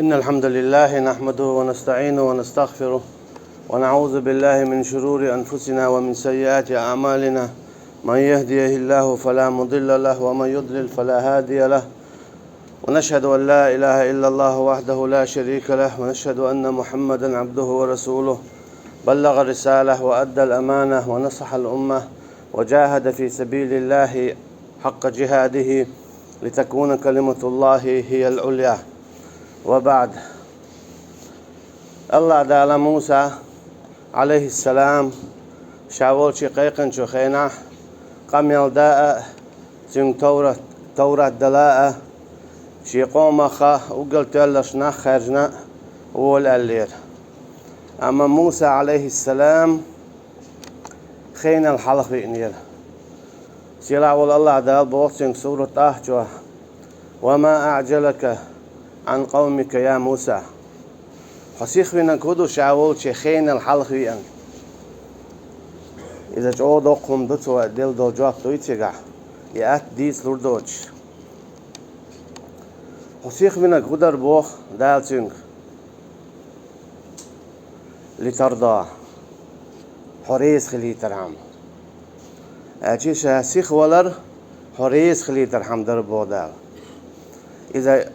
إن الحمد لله نحمده ونستعينه ونستغفره ونعوذ بالله من شرور أنفسنا ومن سيئات أعمالنا. من يهديه الله فلا مضل له ومن يضلل فلا هادي له. ونشهد أن لا إله إلا الله وحده لا شريك له، ونشهد أن محمدا عبده ورسوله. بلغ الرسالة وأدى الأمانة ونصح الأمة وجاهد في سبيل الله حق جهاده لتكون كلمة الله هي العليا. وبعد، الله دال موسى عليه السلام شاول شقيقا شخينا قم يلداء سن تورة دلاء شي قوم خا وقلت لشنا خرجنا والألير. أما موسى عليه السلام خين الحلق بإنير سيلا والله دال بوصين سورة أهجوه وما أعجلك عن قومك يا موسى. حسيخ بنا كودو شاول شيخين الحلق بإن إذا جعود أقوم دوتو ديل دو جواب دويتيقع يأت ديس لردوش. حسيخ بنا كودر بوخ دال تنك لترضى حريس خلي ترحم أجيش سيخ ولر حريس خلي ترحم در بودال. إذا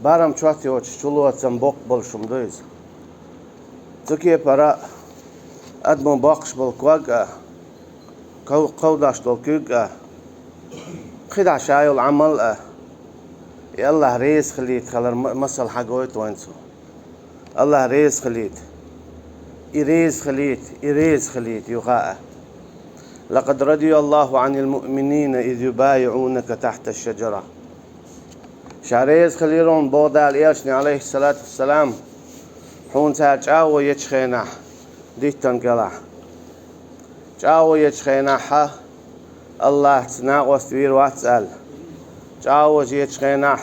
بارم شواتي وش شلوة تنبوق بالشمدويز تكي برا أدمو باقش بالكواقع قوداش دولكوقع خدع شايو العمل يالله ريس خليت خلر مسل حقويت وانسو الله ريس خليت إريز خليت يغاء. لقد رضي الله عن المؤمنين إذ يبايعونك تحت الشجرة. شاريز خليرون بودال إيشني عليه الصلاة والسلام حون تاجاو يتشخينا ديتن قلع جاو يتشخينا حا الله تناغ وستوير واتسال جاو يتشخينا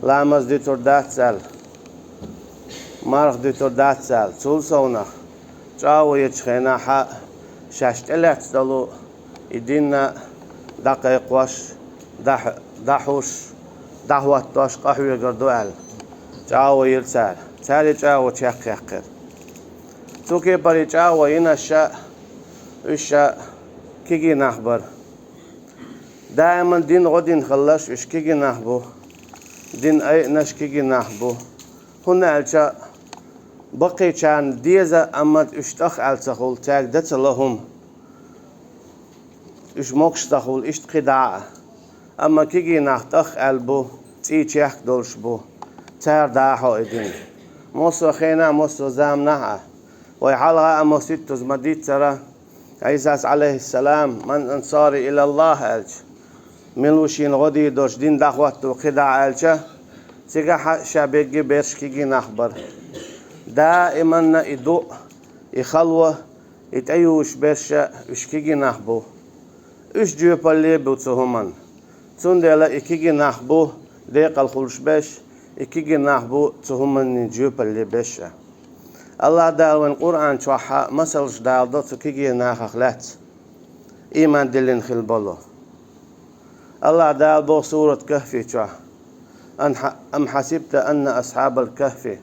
لامز ديتور داتسال مارخ ديتور داتسال تولسونا جاو يتشخينا حا شاشتلات دلو يدينا دقيق وش دحوش دعوة توش قهوة قردوال جاو يرسال تالي جاو تيق يقر توكي بري جاو ينشا إشا كيجي نخبر دائما دين غدين خلش إش كيجي نخبو دين أي نش كيجي نخبو هنا الجا بقي كان ديزا أمد اشتخ التخول تاك دت لهم إش موكش تخول إش قداع أما كيجي نختخ البو تيجيك دولش بو تار داحو إدين موسو خينا موسو زام نها ويحلها أمو ستوز مديد ترى عيسى عليه السلام من أنصاري إلى الله ألج ملوشين غدي دوش دين دعوت وقدع ألجه تيجا شابيجي بيرش كيجي نخبر دائما يدو يخلوه يتأيوش بيرش إش كيجي نخبو إش جيوب اللي بوتسهمن تندلا إكيجي نخبو ديق الخلش بيش إكيجي نخبو تهمن جيوب اللي بيش. الله دال وين قرآن شوحا مسلش دال دوتو كيجي ناخخلات إيمان دلين خلبلو. الله دال بو سورة كهف شوح أم حسبت أن أصحاب الكهف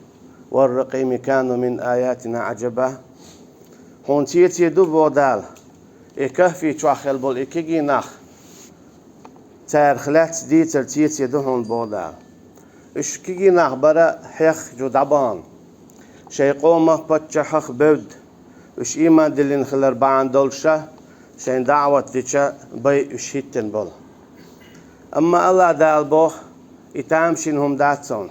والرقيم كانوا من آياتنا عجبا. هون تيتي دوبو دال إكهف شوح خلبل إكيجي ناخ تار خلات ديتر تيت يدهون بودا إش كيجي نخبرة حيخ جو دبان شي قومة بتشحخ بود إش إيمان دلين خلر بعن دولشة شين دعوة ديشة بي إش هيتن بول. أما الله دال بوخ يتامشينهم داتسون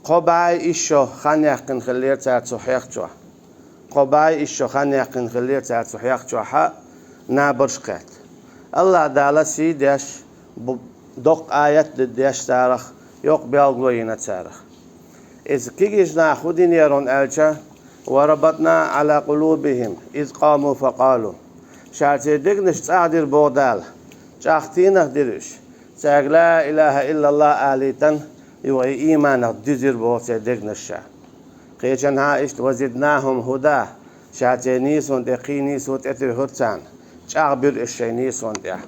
قباي إشو خانيقن خلير تاتسو حيخ قباي إشو خانيقن خلير تاتسو حيخ حا نابرشقات. الله دال سيداش دق آيات ديش تاريخ يق بيالغوينا تاريخ. إذ كيجنا خدين يرون ألشا وربطنا على قلوبهم إذ قاموا فقالوا شارتي دقنش تعدير بودال شاختينه درش ساق لا إله إلا الله آليتن يوغي إيمانك دزير بوتي دقنش قيشن هايشت وزدناهم هدا شارتي نيسون دقي نيسون تأتي هرتان شاقبر الشي نيسون ديح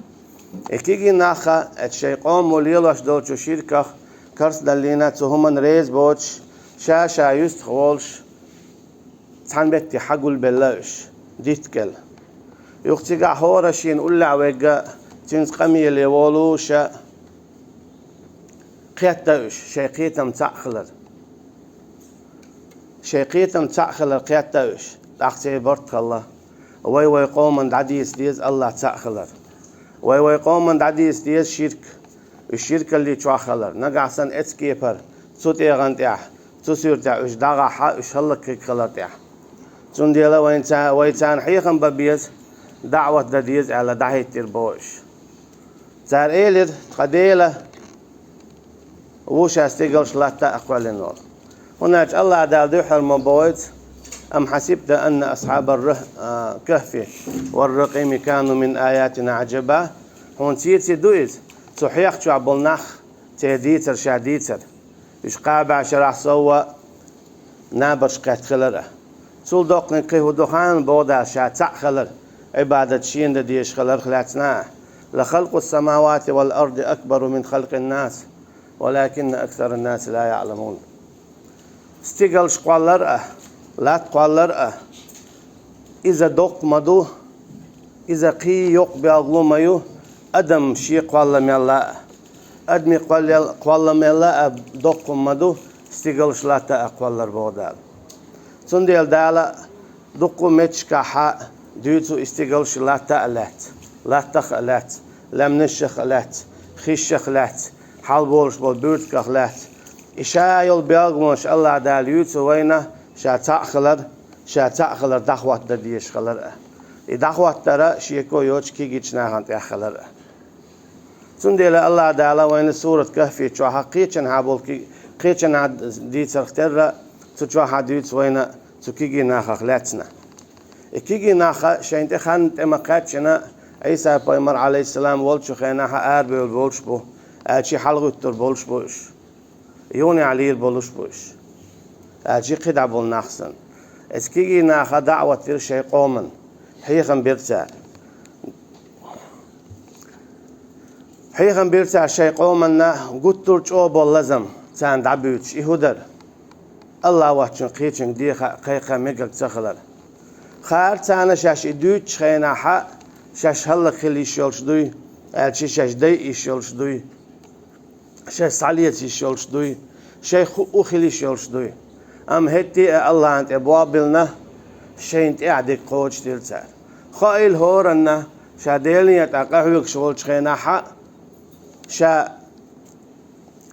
إكيجي ناخا الشيقوم وليلوش دولشو شيركخ كرس دلينا تهمن ريز بوش شاشا يستخولش تنبتي حقول بلاش ديتكل يختقع هورشين أولا ويقا تنسقمي اللي ولوشا قيتاوش شيقيتم تأخلر شيقيتم تأخلر قيتاوش تأختي برتك الله وي قوم دعديس ديز الله تأخلر وي قوم دعديس ديز شرك الشرك اللي تأخلر نقعسن اتسكيبر تسوتي غنتيح تسيرتع اش داغا حا اش هلك خلطيح تنديلا ويتان حيخن ببيز دعوة دديز على دعية تربوش تار إيلر قديلة وش استيقلش لا تأقوى للنور هناك الله دال دوحر مبويت أم حسبت أن أصحاب الكهف والرقيم كانوا من آياتنا عجبا هون تيرتي دويز صحيح شو عبالنخ تهديتر شاديتر إش قابع شرح سوا نابرش قات خلره سول دوقن قيه دخان بودا شاتع خلر عبادة شين ديش خلر خلاتنا لخلق السماوات والأرض أكبر من خلق الناس ولكن أكثر الناس لا يعلمون استيقل شقوالر لا تقوالر إذا دوق مدو إذا قي يقبي أغلوميو أدم شي قوال ميلا أدمي قوال ميلا دوق مدو استيقل شلاتا أقوالر بودال سنديل دالا دقو متشكا حا ديوتو استيقل شلاتا ألات لا تخلات لم نشخلات خشخلات حال بولش بول بيرتك خلات إشايل بيغمش الله دال يوتو وينا شا تأخلر دخوات دديش خلر دخوات ترى شيكو يوش كيجيش ناهان تأخلر سنديل الله دالا وين سورة كهفي شو حقيقة هابول قيتشن عاد ديت اختر تشوا حديت وين تكيجي ناخ خلاتنا كيجي ناخ شينت خان تما قاتشنا عيسى بيمر عليه السلام ولش خينا اربي ولش بو اشي حلقه تر بولش بوش يوني عليه بولش بوش اشي قدع بول ناخسن اسكيجي ناخ دعوه تر شي قوما حيخن بيرتا حيخن بيرتا شي قومنا قلت تشو بول لازم سان دعبيتش يهودر الله واتشن قيتشن دي قيقا ميقل تخلر خار تانا شاش دوتش خينا حق شاش هلا خلي شولش دوي الشي شاش دي شولش دوي شاش ساليت شولش دوي شيخ او خلي شولش دوي ام هتي الله انت ابوابلنا شينت اعدك قوج تلتار خايل هورنا شاديلني تقهوك شولش خينا حق شا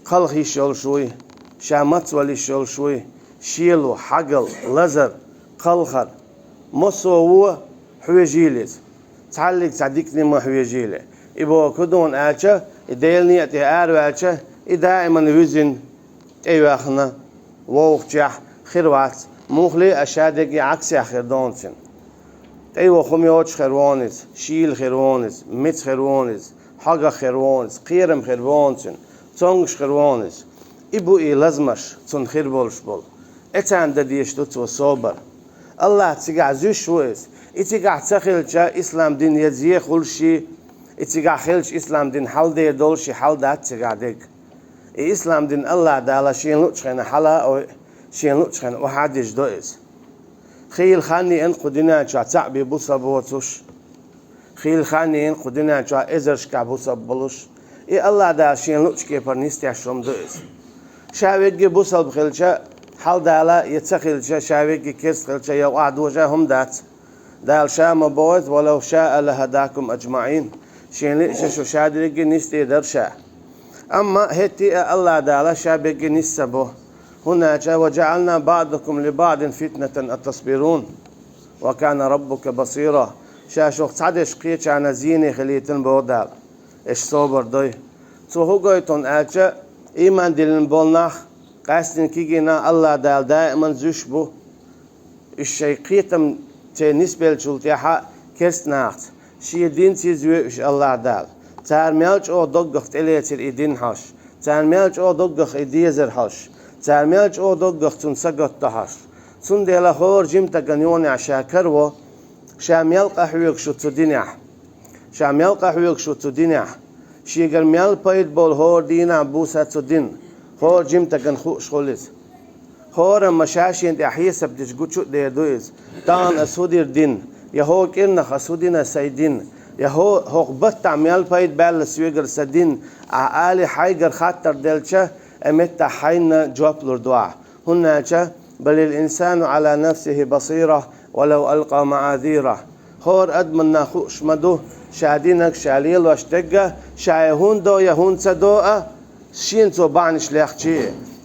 قلخي شولشوي شامت ولي شولشوي شيلو حقل لزر قلخر مصو حويجيلز تعلق تعديكني ما حويجيله يبو كدون آچه يديلني اتعار واچه دائما وزن ايواخنا ووخجح خيروات مخلي اشادق عكس خيردونسن ايوا خميوچ خيروانز شيل خيروانز مت خيروانز حاجه خيروانز قيرم خيروانسن تونغش خيروانز إبو لازمش تون خير بولش بول اتان دديش دوت وصوبر الله تيقع زوش ويس اتيقع تخيلش إسلام دين يزيه خلشي اتيقع خيلش إسلام دين حال دي دولشي حال دات تيقع ديك إسلام دين الله دالا شين لوتشخين حالا أو شين لوتشخين وحاديش دوئس خيل خاني ان قدنا شا تعبي بوصا بوتوش خيل خاني ان قدنا شا ازرش كابوصا بلوش الله دا شين لوتشكي برنيستي عشرم دوئس شاويجي بوصل بخلشة حال دالا يتسخلشة شاويجي كيس خلشة يوعد وجههم دات دال شاء مبوت ولو شاء لهداكم أجمعين شين ليش شو شادريجي نستي درشا أما هتي الله دالا شابيجي نسبه هنا وجعلنا بعضكم لبعض فتنة أتصبرون وكان ربك بصيرا شاشوخ تعدش قيتش عن زيني خليتن بودال إيش صوبر دوي تو هو قيتون آتشا إيمان دلن بولناخ قاستن كيجينا الله دال دائما زوشبو الشيقيتم تنسبة لشلتيحا كرسناخت شي دين تيزوش الله دال تار ميلج او دوغخ تليتر إدين حش تار ميلج او دوغخ إديزر حش تار ميلج او دوغخ تنسقط تحش سنديلا خور جمتا قنيوني عشاكرو شاميل قحويك شو تدينيح شاميل قحويك شو تدينيح شيغر ميل بايد بول هور دينا بوسا تدين خور جمتا قن خوش خولز هور مشاشين أحيسب تجوتشو ديدويز تان أسودير دين يهو كإن خسودنا سيدين يهو هقبت عميال بايد بال سويجر سدين عالي حيجر خاطر دلشة أمت حين جواب لردوع هنا بل الإنسان على نفسه بصيرة ولو ألقى معاذيره هور أدمن ناخوش مدو شادينك شاليل واشتقة شايهون دو يهون صدوء شين تو بعنش ليخشي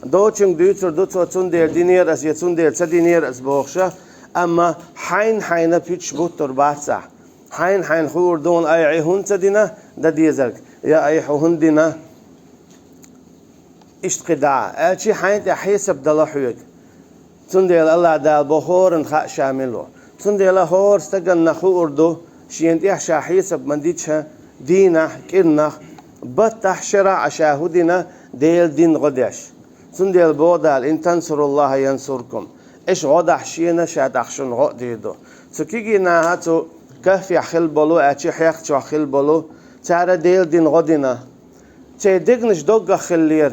دو تشم دوتر دوتو تندير دينير أس يتندير تدينير أس بوخشة أما حين بيتش بوتر باتسع حين خور دون أي عيهون تدينا دا ديزلك يا أي حهون دينا اشتقداع أشي حين تحيسب دلحوك تندير الله دال بخور نخاء شامله تندير هور استقن نخور دو شين يحشا حيسب منديتشا دينا كرنا بطح شرع شاهدنا ديل دين غدش تندير بودال إن تنصروا الله ينصركم إيش غدح شينا شادخشون غديدو تكيجي ناهاتو كيف يحل بلو أشي حيخ شو حل بلو تعرى ديل دين غدنا تدقنش دقة خلير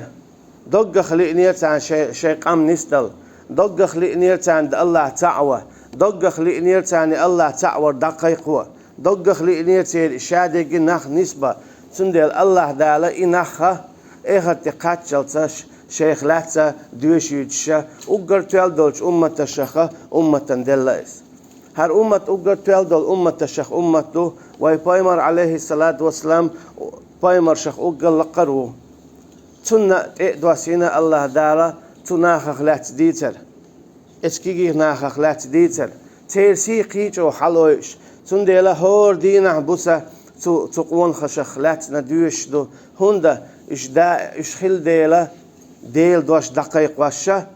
دقة خلينير عن شيء قام نستل دقة خلينير عند الله تعوى دقة خلينير عن الله تعور دقيقة دقة خلينير شادق نخ نسبة تندل الله دالا إنخها إيه تقاتشلتش شيخ لاتسا دوشيتشا أقر تلدولش أمة الشيخة أمة دلائس هر أمة أقر تلدول أمة الشيخ أمته ويبايمر عليه الصلاة والسلام بايمر شيخ أقر لقرو تنا إدواسينا الله دالا تناخخ لات ديتر إسكيجي ناخخ لات ديتر تيرسي قيجو حلويش تندل هور دينا بوسا تقون خشخ لات ندوش دو هندا إش خل ديلا ديل دوش دقيق واشا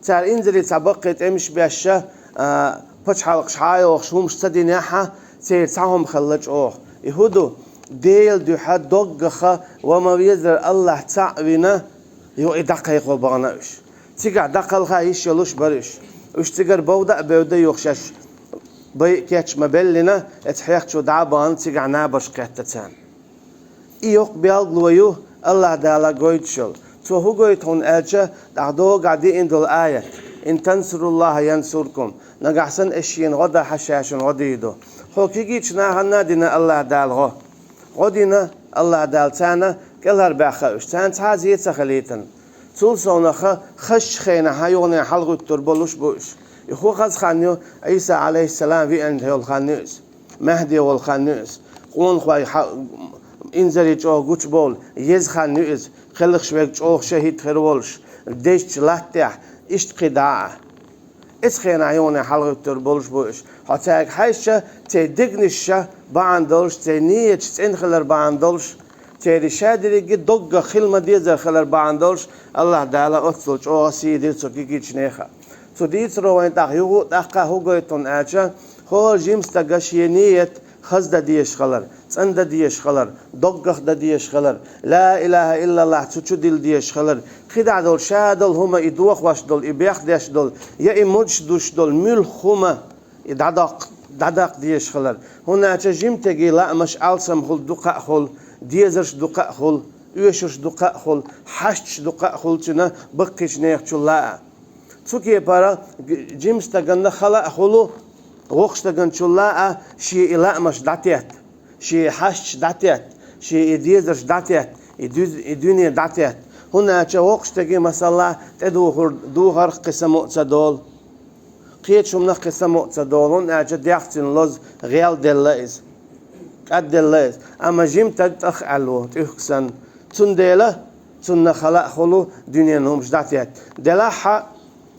تار إنزلي تبقيت إمش بيشا بچ حلق شحايو خشومش تدينيحا تير تعهم خلج أوه يهودو ديل دو حد دقخة وما بيزر الله تعوينا يو دقيق وبغناش تيقع دقلها يش يلوش بريش وش تيقر بودا يخشش بي كيتش مبلنا اتحيخ شو دعبان تيقع نابش كهتتان إيوك بيالغلويو الله دالا قويتشل تو هو قويتون أجا دعدو قاعدي اندو الآية إن تنصروا الله ينصركم نقحسن اشيين غدا حشاشن غديدو هو كيجيش ناهنا دينا الله دالغو غدينا الله دالتانا كالهر باخوش تان تازي تخليتن تول صونخا خش خينا هايوني حلقو التربولوش بوش يخو خز خانيو عيسى عليه السلام في عند هيو الخانيوس مهدي والخانيوس قون خواي إنزلي جو قوش بول يز خانيوس خلق شويك جو شهيد خيرولش ديش لاتح اشتقداع اسخينا عيوني حلقو التربولوش بوش حتاك حيشة تدقنشة باندولش تنيتش تنخلر باندولش تيري شادري قد دقة خلمة ديزر خلر باندولش الله دالا أتلوش أو سيدي تسوكيكيش نيخا تديت روين تاخيو تاخا هوغيتون آجا هو جيمس تاقشينيت خزد ديش خلر تند ديش خلر دقخ ديش خلر لا إله إلا الله تشو ديل ديش خلر خدع دول شادل هما إدوخ واش دول إبيخ ديش دول يا إموش دوش دول ملخ هما دادق ديش خلر هنا تجيم تجي لا مش ألسم خل دقاء خل ديزرش دقاء خل يوشش دقاء خل حشش دقاء خل تنا بقيش نيخ لا تسوكي بارا جيمس تجن خلا خلو وقش تجن لا شيء لا مش داتيت شيء حشش داتيت شيء ديزرش داتيت الدنيا داتيت هنا تشوقش تجي مثلا دوهر قسم تصدول قيت شو منخ قسم تصدولون أجد يحسن لوز غيال دلايز قد دلايز أما جيم تدخ علو تحسن تنديله تن خلا خلو دنيا نومش داتيت دلاحة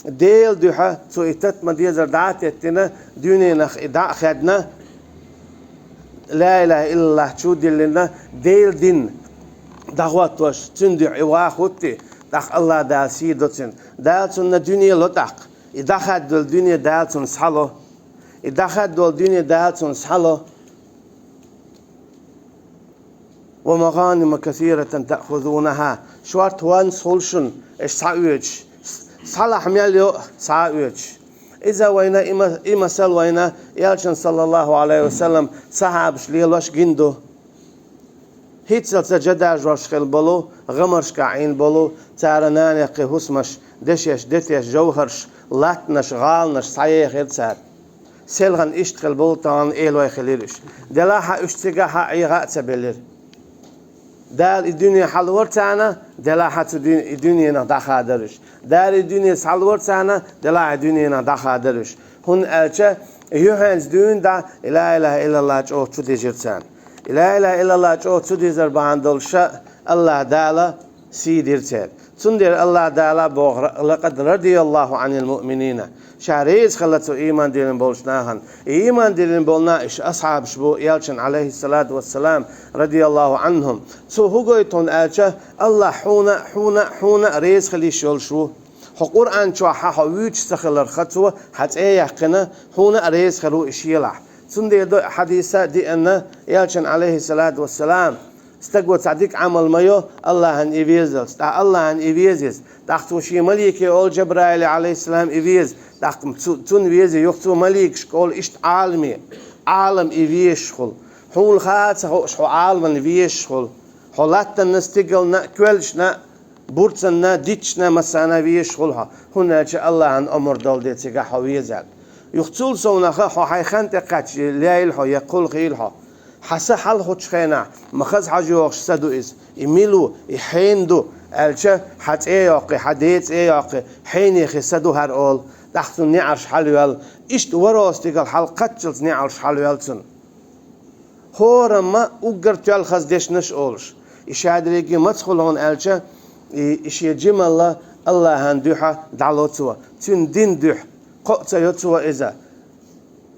ديل دوحة تو إتت مديزر داتيتنا دنيا نخ إداء خدنا لا إله إلا الله شو دلنا ديل دين دعوات وش تندع عواخوتي دخ الله دال سيدوتن دال تن دنيا لطق إذا خد الدنيا دال تن سحلو إذا خد الدنيا دال تن سحلو ومغانم كثيرة تأخذونها شوارت وان سولشن إيش ساويتش صلاح مياليو ساويتش إذا وينا إما سل وينا يالشن صلى الله عليه وسلم صحاب شليلوش جندو هيتسل سجداج وشخل بلو غمرش كعين بلو تارنانيقي هسمش دشيش دتيش جوهرش لاتنش غالنش صحيح يتسار سلغن اشتغل بلطان إيلوي خليرش دلاها اشتغاها عيغاء تبلر دال الدنيا حلورتانا دلاها الدنيا ندخا درش دال الدنيا حلورتانا دلاها الدنيا ندخا درش هن ألچه يوهنز دون دا لا إله إلا الله جو تدجرتان لا إله إلا الله جو تدجر باندولشا الله دالا سيدرتر تندر الله دالا بوغ لقد رضي الله عن المؤمنين شعريز خلتو إيمان ديلن بولشناهن إيمان ديلن بولنا إش أصحاب شبو يالشن عليه الصلاة والسلام رضي الله عنهم سو هقويتون ألچه الله حونا ريز خلي شول شو قرآن شو حاويش سخلر خطوة حتى يحقنا هنا ريز خلو إشيلع سندي دو حديثة دي أن يالشن عليه الصلاة والسلام استقوى تعديك عمل مايو الله هن إبيزل الله هن إبيزيز تحت شي ملك أول جبرائيل عليه السلام إبيز تحت تون إبيزي يختو ملك شكول إشت عالمي عالم إبيش خل حول خاطة شو عالم إبيش خل حولات نستقل نأكلش بورتنا ديتشنا مسانا ويشغلها هنا الله عن أمر دول ديتك حويزال يختول سونها حي خنت قاتش لايلها يقول خيلها حسا حل خشخنا مخز حجوش سدو إز إميلو يحيندو ألشة حت إياقي حديت إياقي حين يخي سدو هرقول تحت نعرش حلوال إشت وراستيقل حلقتشلت نعرش حلوالتن هورما أقرت يالخز ديش نشقولش إشادريكي مدخلون ألشة إشي جمال الله هندوحة دعلوتوا تون دين دوح قطة يتوا إذا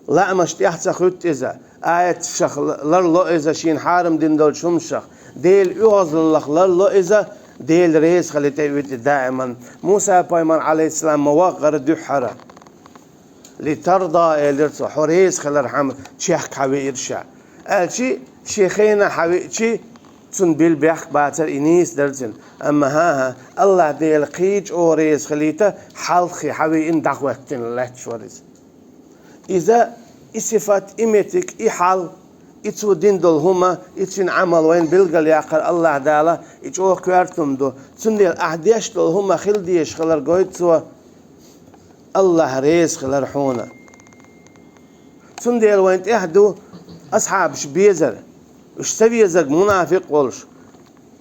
لا مش تحت خد إذا آية شخ لرلو إذا شين حارم دين دول شم شخ ديل يوز الله لرلو إذا ديل ريس خليته دائما موسى بايمان عليه السلام مواقر دوحرة لترضى إلرتو حريس خلر حمد شيخ حوي إرشا شي شيخينا حوي شي تون بالبيخ باتر إنيس درتن أما ها الله ديل قيج أوريز خليته حلقي حوي إن دعوتن لاتشوريز إذا إصفات إمتك إحال إتو دين دول هما إتشين عمل وين بلغل ياقر الله دالا إتشو كوارتم دو تون ديل أحديش دول هما خل ديش خلر قويتسوا الله ريز خلر حونا تون ديل وين تحدو أصحاب شبيزر اشتبيزك منافق ولش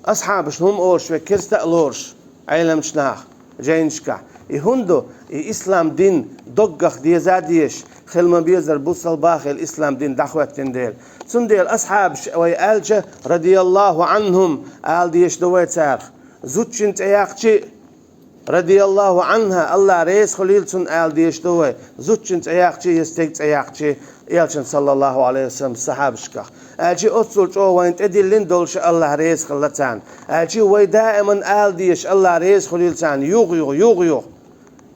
أصحابش هم أورش وكرستا لورش عيلم شناخ جاينشكا يهندو الإسلام دين دقخ دي زاديش خلما بيزر بوصل باخي الإسلام دين دخوتين ديل سنديل أصحابش ويالجة رضي الله عنهم آل ديش دويت سارخ زوتشنت اياقشي رضي الله عنها الله ريس خليلتون آل ديش دوي زوتشنت اياقشي يستيقت اياقشي يالشن صلى الله عليه وسلم صحابشكا أجي أتصل جو وين تدلين دولش الله ريس خلتان أجي وي دائما آل ديش الله ريس خليلتان يوغ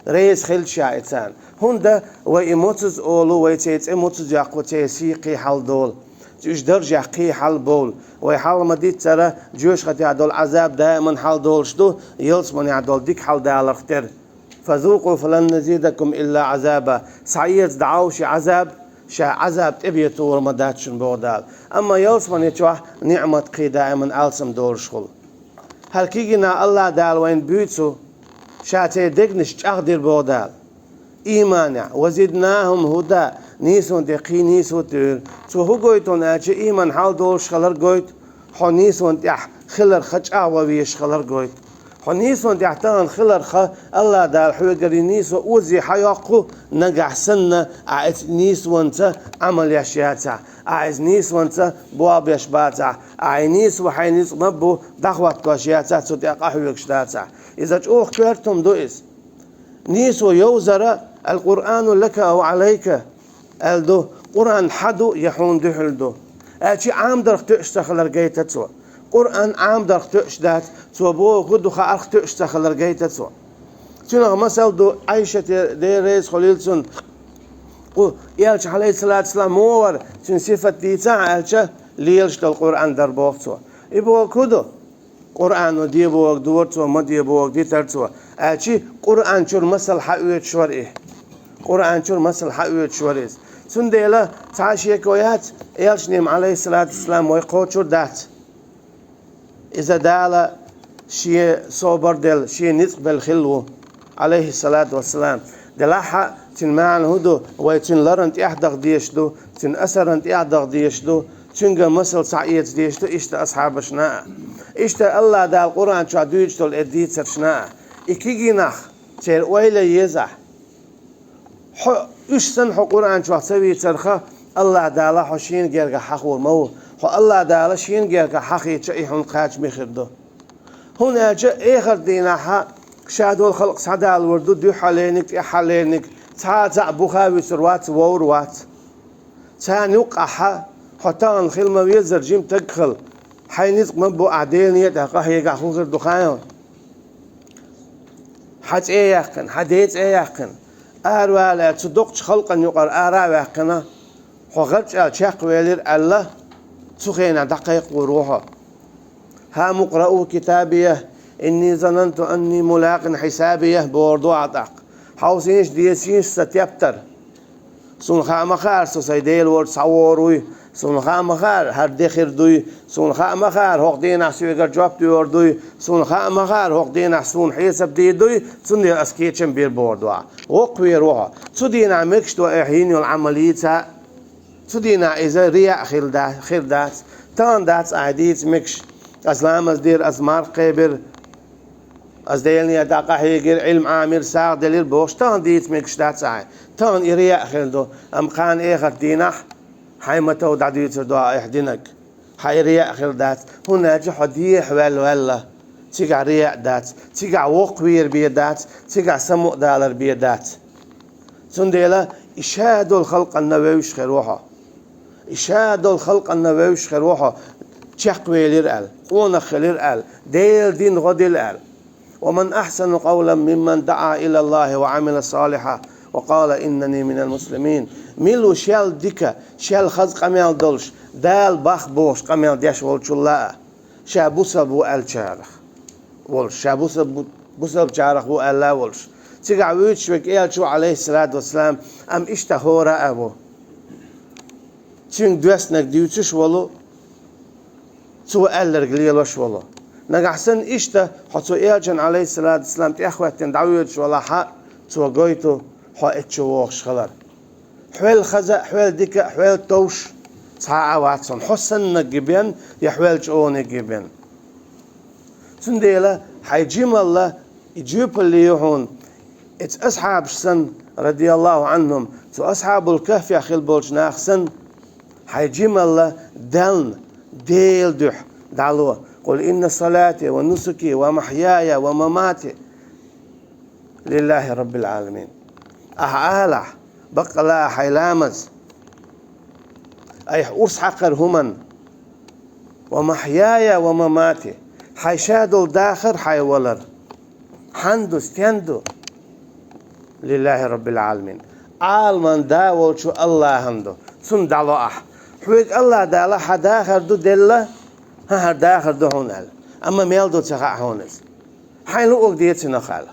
ريس خل شايتان هندا وي إموتز أولو وي تيت إموتز يقو تيسيقي حال دول تيش درجة قي حال بول وي حال مديت ترى جوش خطي عدول عذاب دائما حال دولش دو يلس من عدول ديك حال دال اختر فذوقوا فلن نزيدكم إلا عذابا سعيد دعوش عذاب شا عذاب تبيتو ورمداتشن بودال أما يلس من يتوح نعمة قي دائما ألسم دول شغل هل كيجينا الله دال وين بيتو شاتي دقنش أقدر بودال إيمانع وزدناهم هدى نيسون دقي نيسون تير تو هو قويتون أجي إيمان حال دول شخلر قويت حو نيسون تح خلر خج أعوى شخلر قويت حو نيسون تحتان خلر خ الله دال حوجري نيسو وزي حياقو نجح سنة عايز نيسون تا عمل يشياتا عايز نيسون تا بواب يشباتا عايز نيس وحينيس مبو دعوة كاشياتا تدق أحوجشتاتا إذا تأخ كرتم دوئس نيسو يوزر القرآن لك أو عليك الدو قرآن حدو يحون دحلدو أشي عام درخ تشتغل رجيت تسوى قرآن عام درخ تشدات سو بو خدو خارخ تشتغل رجيت تسوى شنو مثل دو عائشة دي ريس خليلسون يالش عليه الصلاة والسلام مور شن صفة ديتا يالش ليلش القرآن در بوقتو يبو كدو قرآن ودي بوق دورتو ما دي بوق دي ترتو أشي قرآن شور مثل حقيقة شور قرآن شور مثل حقيقة شوريس سنديلا تعاشي كويات يالش نيم عليه الصلاة والسلام ويقول شور دات إذا دال شيء صبر دل شيء نقبل خلوه عليه الصلاة والسلام دلها تنمعن هدو ويتن لرنت إحدق ديشدو تن أسرنت إحدق ديشدو تنجا مسل سعيد ديشدو إشت أصحاب شناء إشت الله دا القرآن شو عدويجتو الإديت سرشناء إكيجي نخ تير ويلا يزح إيش سن قرآن شو عتسوي ترخه الله دا لا حشين جرجا حقور مو الله دا لا شين جرجا حقي تشيحون قاج مخردو هنا جاء آخر دينها شادو الخلق سعدا الوردو دو حلينك حلينك تا بخاوي سروات ووروات تا نوقعها حتى الخلمة ويزر جيم تدخل حينيت مبو عدين يدقى هيقع خوغر دخان حد ايه يقن حديت ايه يقن أروالا تصدقش خلقا يقر أرى يقنا وغرج الشاق ويلير الله تخينا دقيق وروحه ها مقرأوا كتابيه إني ظننت أني ملاق حسابيه بوردو عطاق حوسينش ديسينش ستيبتر سون خامخار سيديل ورد صوروي سون خامخار هر دخر دوي سون خامخار حق دين سويگر جواب دوي سون خامخار حق دين سون حساب دي دوي سون دي اسكيتشن بير بوردو وقوي روحه تدين عمكش تو احين العمليه تدين اذا رياء خردات تان دات عديت مكش أسلام أزدير أزمار قبر أزديلني أداقة هيجر علم عامر ساق دليل بوش تان ديت مكش دات ساعي تان إرياء خلدو أم خان إيخر دينح حيمتو دعديت دعاء إحدينك حي رياء خلدات هنا جحو ديح ولا تيقع رياء دات تيقع وقوير بيدات تيقع سمو دالر بيدات سنديلا إشهادوا الخلق النبويش خيروها إشهادوا الخلق النبويش خيروها تشقويلير ال ونخلير ال ديل دين غديل ال ومن أحسن قولا ممن دعا إلى الله وعمل صالحا وقال إنني من المسلمين ميلو شال ديكا شال خز قميل دولش دال باخ بوش قميل ديش والشلاء شابوسا بو ال شارخ والش شابوسا بوسا بشارخ بو ال لا والش تيقع ويتش وك إيال شو عليه الصلاة والسلام أم إشتهورا أبو تينك دوسنك ديوتش ولو تو ألر قليل وش والله نجحسن إشته حتى إيجن عليه الصلاة والسلام تأخوتين دعويتش ولا حق تو جايتو حق تشوخش خلر حوال خزا حوال ديكا حوال توش ساعة واتسون حسن نجيبين يحوال جون نجيبين سنديلا حيجيم الله يجيب اللي يهون أصحاب سن رضي الله عنهم تو أصحاب الكهف يا خيل بولش ناخسن حيجيم الله دلن ديل دح دعوة قل إن صلاتي ونسكي ومحياي ومماتي لله رب العالمين أهالح بقى لا حيلامز أي أرس حقر همن ومحياي ومماتي حيشادو الداخر حيولر حندو استيندو لله رب العالمين عالمن داول شو الله هندو سن دعوة حويك الله دالا حداخر دو دلا ها داخر دو هونال اما ميل دو تخا هونس حيلو اوك ديت نخال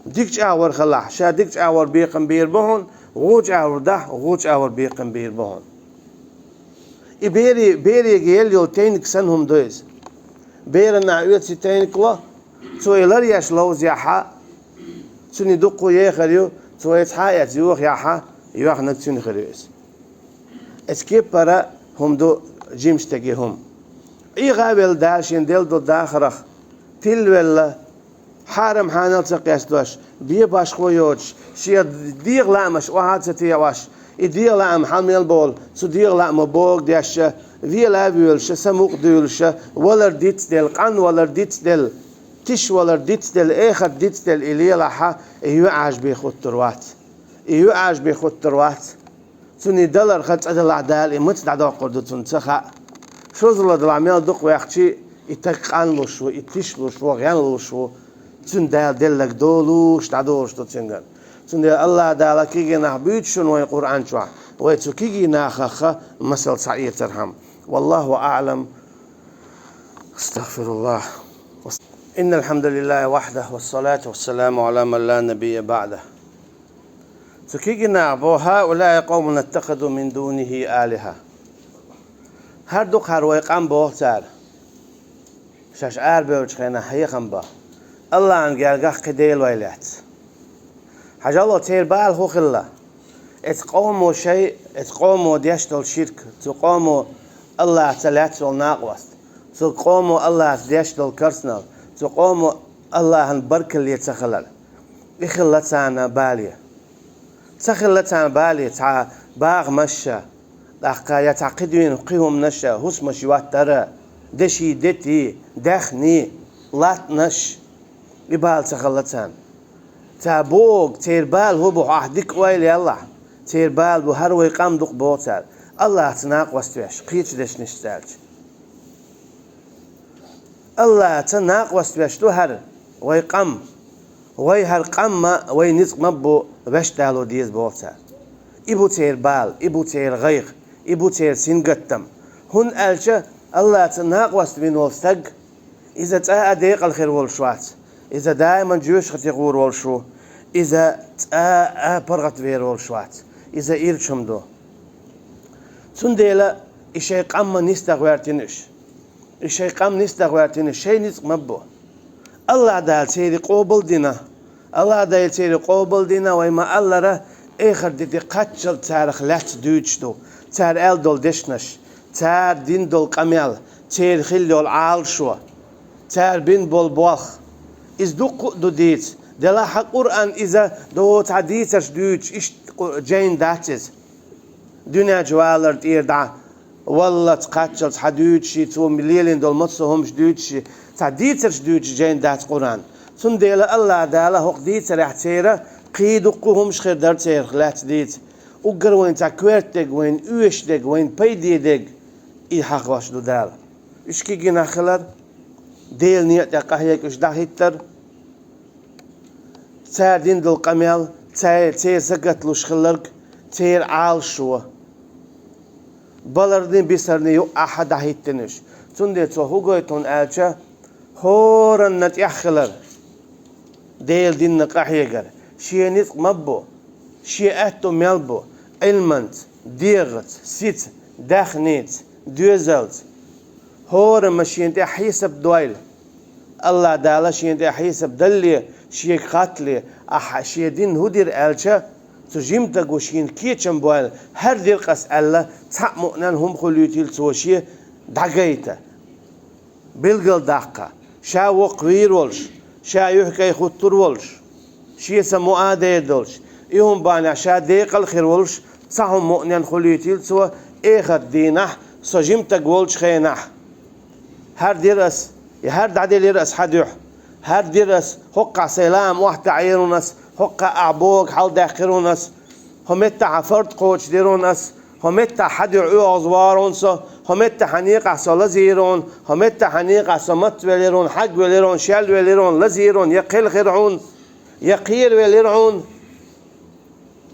ديك اور خلاح شا ديك اور بيقم بير بهون غوج اور ده غوج اور بيقم بير بهون بيري جيل يو تينك سنهم دويز بيرنا عيوت تينك لا تويلر ياش لوز يحا سني دقو يخريو تويت حايت يوخ يحا يوخ نكتون خريوس اسكيب برا هم دو جيمش تجيهم اي غابل داشين دل دو داخرخ تل ولا حارم حانل تقيس دوش بي باش خويوش شي ديغ لامش وهات ستيواش يديغ لام حمل بول سو ديغ لام بوق داش في لا بيولش سموق ديولش ولا ديت دل قن ولا ديت دل تش ولا ديت دل اخر ديت دل الي لها ايو عاجبي خطروات ايو عاجبي خطروات سني دلر خدت عدل عدال إمت دعوة قردتون تخا شو زلا دل عميل دق ويحكي يتقان له شو يتش له شو غيان له شو سن دلك دولوش دعوش تتسنجن سن الله دالك كيجي نحبيت شنو القرآن شو ويتكيجي ناخخ مثل سعيد ترحم والله أعلم استغفر الله إن الحمد لله وحده والصلاة والسلام على من لا نبي بعده تكيجنا بو هؤلاء قوم اتخذوا من دونه آلهة هر دو خرويقان بو تار شاش بيوش خينا هي خنبا الله عن جالجح كديل ويلات حاجة الله تير بال هو خلا اتقوموا شيء اتقوموا ديشتل شرك تقوموا الله تلات والناقوست تقوموا الله ديشتل كرسنال تقوموا الله هنبرك اللي تخلل إخلت عنا بالي تخلت عن بالي تع باغ مشى لقا يتعقدين قيهم نشا هس مشيوات ترى دشي دتي دخني لات نش يبال تخلت عن تابوق تيربال هو بوحدك ويل الله تيربال بهروي قام دق بوتال الله تناق وستوش قيتش دش نشتالج الله تناق وستوش تو هر ويقام ويهر قام وينزق مبو بشتالو ديز بوتال إبو تيربال إبو تير غيغ إبو تير سنقتم هن ألشة الله تناق وستوين والستق إذا تأى ديق الخير والشوات إذا دائما جوش خطيقور والشو إذا تأى برغت وير والشوات إذا إيرشم دو تنديلا إشي قام نستغوارتنش إشي قام نستغوارتنش شي نسق مبو الله دال تيري قوبل دينا الله دال تيري قوبل دينا ويما الله را إخر دي قاتشل تارخ لات دوچدو تار ال دول دشنش تار دين دول قميل تار خيل دول عالشو تار بين بول بوخ إز دو ديت دلا حق قرآن إذا دو تعديتش دوچ إش جين داتز دنيا جوالر تير دا والله تقاتشل حدوچي تو مليلين دول متصهمش دوچي تعديتش دوچ جين دات قرآن تون ديلا الله دالا هق ديت رح تيرا قيد وقوهمش خير در تير خلات ديت وقر وين تاكويرتك وين اوشتك وين بيديدك إي حق واش دو دال إشكي جينا خلر ديل نيت قهيك إش داهيتر تار دين دل قميل تير زقت لوش خلرك تير عال شو بلردين بيسرني يو أحد هيتنش تندي تو هوغيتون ألشة هورن نت يخلر ديل دين نقاحيجر شيء نسق مبو شيء أتو ملبو علمنت ديغت سيت دخنيت دوزلت هورن مشين تي حيسب دويل الله دالا شين تي حيسب دلي شيء قاتلي شيء دين هودير ألشة تجيم تقوشين كيتشم بوال هر دير قس الله تعمقنان هم خليوتيل توشي دقيته بلغل دقة شا وقوير ولش شا يحكي خطر ولش شي سمو آده دولش إيهم بانا شا ديق الخير ولش صحهم مؤنان خليوتيل تو إيخر دينح سجيم تقولش خينح هر ديرس هر دعدي ليرس حدوح هر ديرس حق سلام واحد عيرونس حق أعبوك حال داخرونس همت عفرت قوش ديرونس همت حد عوضوارونس همت حنيق عصا لزيرون همت حنيق عصا مت وليرون حق وليرون شال وليرون لزيرون يقيل خيرعون يقير وليرعون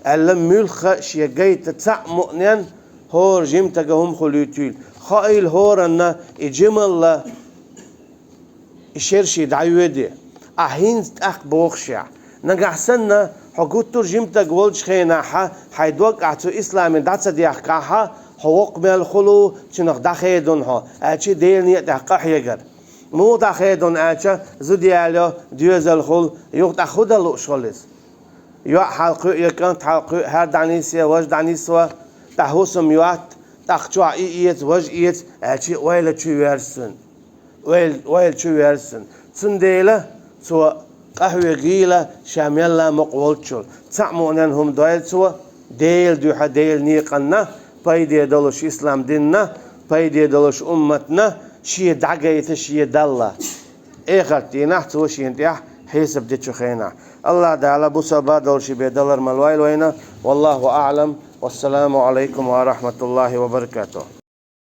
ألم ملخ شيقيت تسع مؤنين هور جمتهم خليتيل خائل هور أن إجمال إشيرشي دعيودي أهين أخ بوخشع نجحسنا حقوق ترجمتك ولش خيناها حيدوق عتو إسلام دعت ديحكاها حقوق من الخلو تنخ دخيدونها أشي ديل نيت حقه يجر مو دخيدون أشي زوديالو ديوز الخل يوق تأخذ اللوشوليس يو حلق يكن حلق هر دانيسيا وج دانيسوا تحوسم يوات تخشوا إيت وج إيت أشي ويل تشويرسن ويل تشويرسن سنديله سو قهوة قيلة شاميلا مقولتشول تعمونهم دويل سوا ديل دوحة ديل نيقنا بايدي دولش إسلام ديننا بايدي دولش أمتنا شي دعقيت شي دالله إيخر تينح تو شي انتيح حيسب ديتشو خينا الله دعلا بوسابا دولشي بيدلر مالوايل وينا والله أعلم والسلام عليكم ورحمة الله وبركاته